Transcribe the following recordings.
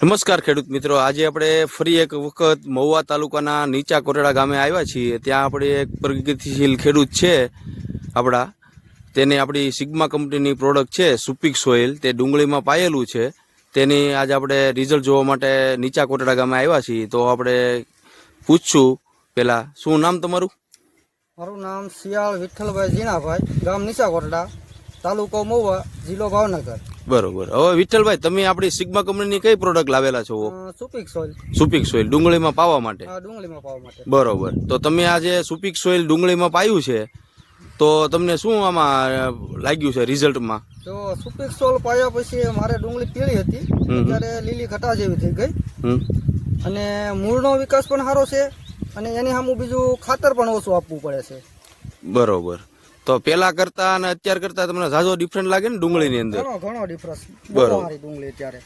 નમસ્કાર ખેડૂત મિત્રો, આજે આપણે ફરી એક વખત મહુવા તાલુકાના નીચા કોટડા ગામે આવ્યા છીએ। ત્યાં આપણે એક પ્રગતિશીલ ખેડૂત છે આપણા, તેને આપણી સિગ્મા કંપનીની પ્રોડક્ટ છે સુપિક સોઇલ, તે ડુંગળીમાં પાયેલું છે। તેની આજે આપણે રિઝલ્ટ જોવા માટે નીચા કોટડા ગામે આવ્યા છીએ। તો આપણે પૂછશું પેલા, શું નામ તમારું? મારું નામ શિયાળ વિઠ્ઠલભાઈ ઝીણાભાઈ, ગામ નીચા કોટડા, તાલુકો મહુવા, જિલ્લો ભાવનગર। બરોબર। હવે વિઠ્ઠલભાઈ, તમે આપણી સિગ્મા કંપનીની કઈ પ્રોડક્ટ લાવેલા છો? સુપિક સોઇલ। સુપિક સોઇલ ડુંગળીમાં પાવા માટે? ડુંગળીમાં પાવા માટે। બરોબર। તો તમે આજે સુપિક સોઇલ ડુંગળીમાં પાયું છે, તો તમને શું આમાં લાગ્યું છે રિઝલ્ટમાં? તો સુપિક સોઇલ પાયા પછી મારે ડુંગળી પીળી હતી, અત્યારે લીલી ઘટા જેવી થઈ ગઈ, અને મૂળનો વિકાસ પણ સારો છે, અને એની સામે બીજું ખાતર પણ ઓછું આપવું પડે છે। બરોબર। તો પેલા કરતા અને અત્યાર કરતા તમને ઝાઝો ડિફરન્ટ લાગે ને ડુંગળીની અંદર? ઘણો ડિફરન્સ, બરોબર। ડુંગળી અત્યારે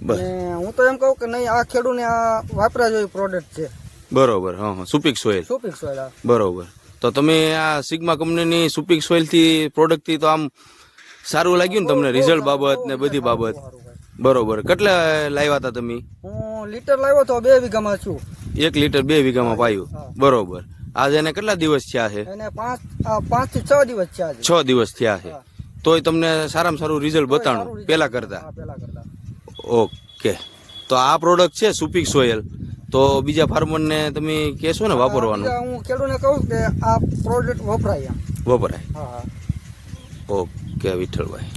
બસ, હું તો એમ કહું કે નહીં, આ ખેડૂતને આ વાપરા જેવી પ્રોડક્ટ છે। બરોબર। હા હા, સુપિક સોઇલ। સુપિક સોઇલ, બરોબર। તો તમે આ સિગ્મા કંપનીની સુપિક સોઇલ થી પ્રોડક્ટ થી તો આમ સારું લાગ્યું ને તમને, રિઝલ્ટ બાબત ને બધી બાબત? બરોબર। કેટલા લાવ્યા હતા તમે? હું લીટર લાવ્યો તો 2 વીઘામાં છું। 1 લીટર 2 વીઘામાં પાયું? બરોબર। આજે એને કેટલા દિવસ થયા છે? એને 5 થી 6 દિવસ થયા છે। 6 દિવસ થયા છે, તોય તમને સારામાં સારું રિઝલ્ટ બતાણું પેલા કરતા? ઓકે। તો આ પ્રોડક્ટ છે સુપિક સોઇલ, તો બીજા ફાર્મરને તમે કહેશો ને વાપરવાનું? હું ખેડૂતને કહું કે આ પ્રોડક્ટ વપરાય. વપરાય? ઓકે વિઠ્ઠલભાઈ।